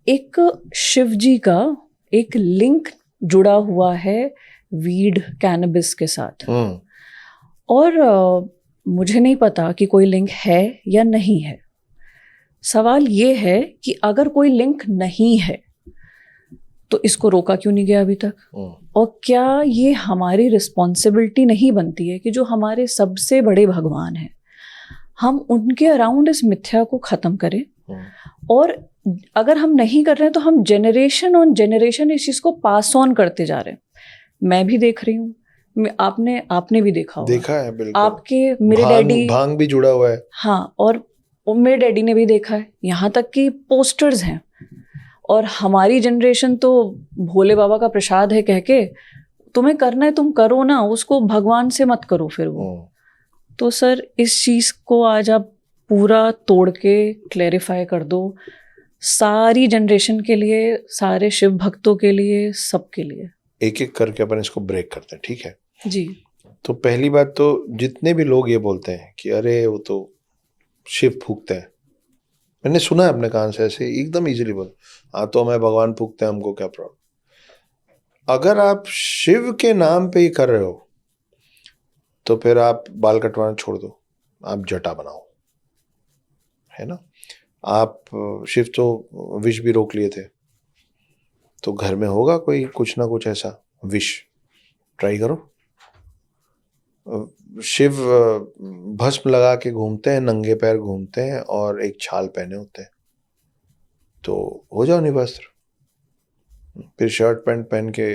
एक शिव जी का एक लिंक जुड़ा हुआ है वीड कैनबिस के साथ। और मुझे नहीं पता कि कोई लिंक है या नहीं है। सवाल ये है कि अगर कोई लिंक नहीं है तो इसको रोका क्यों नहीं गया अभी तक? और क्या ये हमारी रिस्पॉन्सिबिलिटी नहीं बनती है कि जो हमारे सबसे बड़े भगवान हैं, हम उनके अराउंड इस मिथ्या को खत्म करें? और अगर हम नहीं कर रहे हैं तो हम जनरेशन ऑन जनरेशन इस चीज को पास ऑन करते जा रहे हैं। मैं भी देख रही हूँ, आपने भी देखा होगा। देखा है, बिल्कुल। आपके मेरे डैडी, भांग भी जुड़ा हुआ है। हाँ, और मेरे डैडी ने भी देखा है। यहाँ तक कि पोस्टर्स हैं। और हमारी जनरेशन तो भोले बाबा का प्रसाद है कह के, तुम्हें करना है तुम करो ना, उसको भगवान से मत करो फिर वो। तो सर इस चीज को आज आप पूरा तोड़ के क्लैरिफाई कर दो, सारी जनरेशन के लिए, सारे शिव भक्तों के लिए, सबके लिए। एक एक करके अपन इसको ब्रेक करते हैं, ठीक है जी। तो पहली बात तो जितने भी लोग ये बोलते हैं कि अरे वो तो शिव फूकते हैं, मैंने सुना है अपने कान से ऐसे एकदम इजीली बोल, हाँ तो हमें भगवान फूकते हैं, हमको क्या प्रॉब्लम। अगर आप शिव के नाम पे ही कर रहे हो तो फिर आप बाल कटवाना छोड़ दो, आप जटा बनाओ, है ना। आप शिव तो विष भी रोक लिए थे, तो घर में होगा कोई कुछ ना कुछ ऐसा विष, ट्राई करो। शिव भस्म लगा के घूमते हैं, नंगे पैर घूमते हैं और एक छाल पहने होते हैं, तो हो जाओ निवस्त्र। फिर शर्ट पैंट पहन के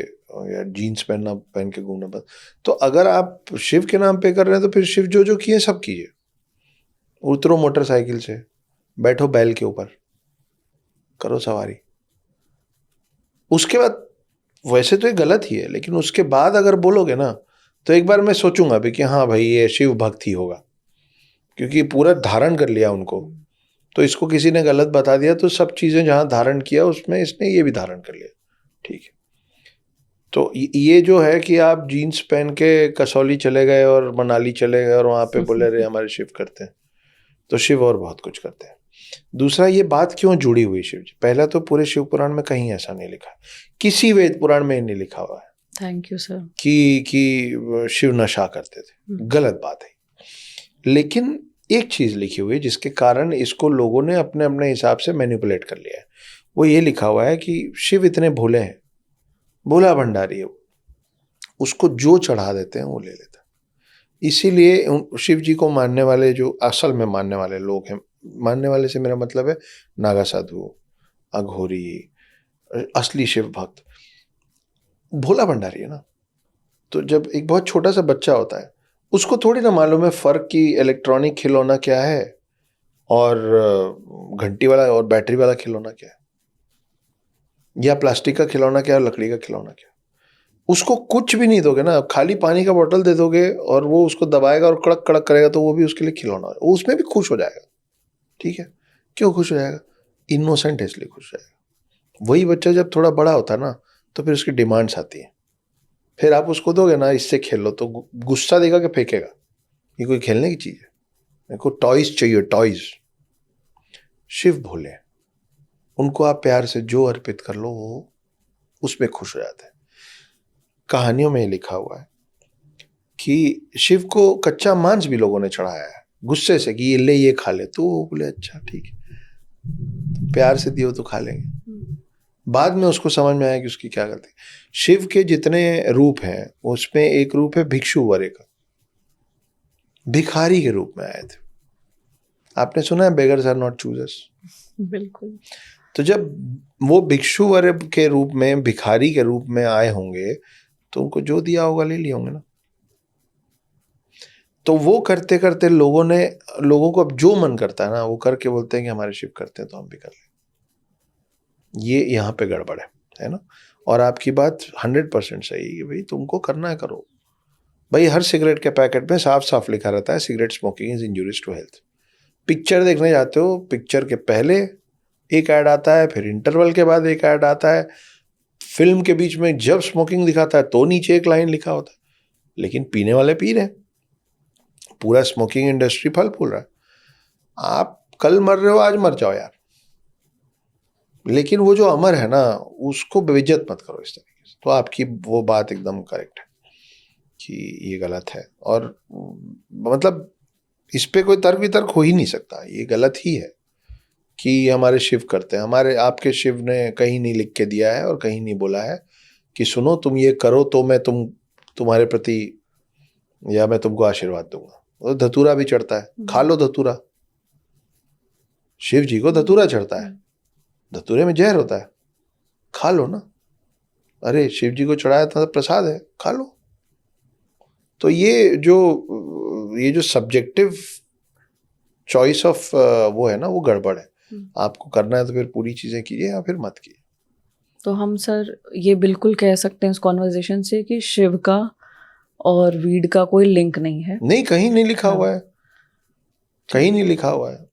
या जीन्स पहन के घूमना बस। तो अगर आप शिव के नाम पे कर रहे हैं तो फिर शिव जो जो किए सब कीजिए। उतरो मोटरसाइकिल से, बैठो बैल के ऊपर, करो सवारी। उसके बाद वैसे तो ये गलत ही है, लेकिन उसके बाद अगर बोलोगे ना तो एक बार मैं सोचूंगा भी कि हाँ भाई ये शिव भक्त ही होगा, क्योंकि पूरा धारण कर लिया उनको। तो इसको किसी ने गलत बता दिया तो सब चीजें जहां धारण किया उसमें इसने ये भी धारण कर लिया, ठीक है। तो ये जो है कि आप जीन्स पहन के कसौली चले गए और मनाली चले गए और वहां पे बोले रहे हमारे शिव करते हैं, तो शिव और बहुत कुछ करते हैं। दूसरा, ये बात क्यों जुड़ी हुई शिव जी? पहला तो पूरे शिव पुराण में कहीं ऐसा नहीं लिखा, किसी वेद पुराण में नहीं लिखा हुआ है थैंक यू सर कि शिव नशा करते थे, गलत बात है। लेकिन एक चीज लिखी हुई है जिसके कारण इसको लोगों ने अपने अपने हिसाब से मैनिपुलेट कर लिया है। वो ये लिखा हुआ है कि शिव इतने भोले हैं, भोला भंडारी है, उसको जो चढ़ा देते हैं वो ले लेता है। इसीलिए शिव जी को मानने वाले, जो असल में मानने वाले लोग हैं, मानने वाले से मेरा मतलब है नागा साधु, अघोरी, असली शिव भक्त, भोला भंडारी है ना। तो जब एक बहुत छोटा सा बच्चा होता है, उसको थोड़ी ना मालूम है फर्क कि इलेक्ट्रॉनिक खिलौना क्या है और घंटी वाला और बैटरी वाला खिलौना क्या है, या प्लास्टिक का खिलौना क्या है, लकड़ी का खिलौना क्या है। उसको कुछ भी नहीं दोगे ना, खाली पानी का बोतल दे दोगे और वो उसको दबाएगा और कड़क कड़क करेगा, तो वो भी उसके लिए खिलौना है, वो उसमें भी खुश हो जाएगा, ठीक है। क्यों खुश हो जाएगा? इनोसेंट है इसलिए खुश हो जाएगा। वही बच्चा जब थोड़ा बड़ा होता है ना तो फिर उसकी डिमांड्स आती है, फिर आप उसको दोगे ना इससे खेल लो तो गुस्सा देगा कि फेंकेगा, ये कोई खेलने की चीज है, मेरे को टॉयज चाहिए, टॉयज। शिव भोले, उनको आप प्यार से जो अर्पित कर लो वो उसमें खुश हो जाते हैं। कहानियों में लिखा हुआ है कि शिव को कच्चा मांस भी लोगों ने चढ़ाया है गुस्से से कि ये ले, ये खा ले, तो वो बोले अच्छा ठीक है, तो प्यार से दियो तो खा लेंगे। बाद में उसको समझ में आया कि उसकी क्या गलती। शिव के जितने रूप हैं उसमें एक रूप है भिक्षु वर्य का, भिखारी के रूप में आए थे। आपने सुना है बेगर्स आर नॉट चूजर्स? बिल्कुल। तो जब वो भिक्षु वर्य के रूप में, भिखारी के रूप में आए होंगे तो उनको जो दिया होगा ले लिए होंगे ना। तो वो करते करते लोगों को अब जो मन करता है ना वो करके बोलते हैं कि हमारे शिव करते हैं तो हम भी कर लें। ये यहाँ पे गड़बड़ है ना। और आपकी बात 100% सही है कि भाई तुमको करना है करो। भाई हर सिगरेट के पैकेट में साफ साफ लिखा रहता है cigarette smoking is injurious to health. Picture देखने जाते हो, पिक्चर के पहले एक ऐड आता है, फिर इंटरवल के बाद एक ऐड आता है, फिल्म के बीच में जब स्मोकिंग दिखाता है तो नीचे एक लाइन लिखा होता है, लेकिन पीने वाले पी रहे हैं, पूरा स्मोकिंग इंडस्ट्री फल फूल रहा है। आप कल मर रहे हो, आज मर जाओ यार, लेकिन वो जो अमर है ना, उसको बेइज्जत मत करो इस तरीके से। तो आपकी वो बात एकदम करेक्ट है कि ये गलत है, और मतलब इस पे कोई तर्क वितर्क हो ही नहीं सकता, ये गलत ही है कि हमारे शिव करते हैं। हमारे आपके शिव ने कहीं नहीं लिख के दिया है और कहीं नहीं बोला है कि सुनो तुम ये करो तो मैं तुम्हारे प्रति या मैं तुमको आशीर्वाद दूंगा। तो धतूरा भी चढ़ता है, खा लो धतूरा, शिव जी को धतूरा चढ़ता है, धतूरे में जहर होता है, खा लो ना। अरे शिव जी को चढ़ाया था प्रसाद है, खा लो। तो ये जो सब्जेक्टिव चॉइस ऑफ वो है ना, वो गड़बड़ है। आपको करना है तो फिर पूरी चीजें कीजिए या फिर मत कीजिए। तो हम सर ये बिल्कुल कह सकते हैं इस कॉन्वर्जेशन से कि शिव का और वीड का कोई लिंक नहीं है। नहीं, कहीं नहीं लिखा हुआ है, कहीं नहीं लिखा हुआ है।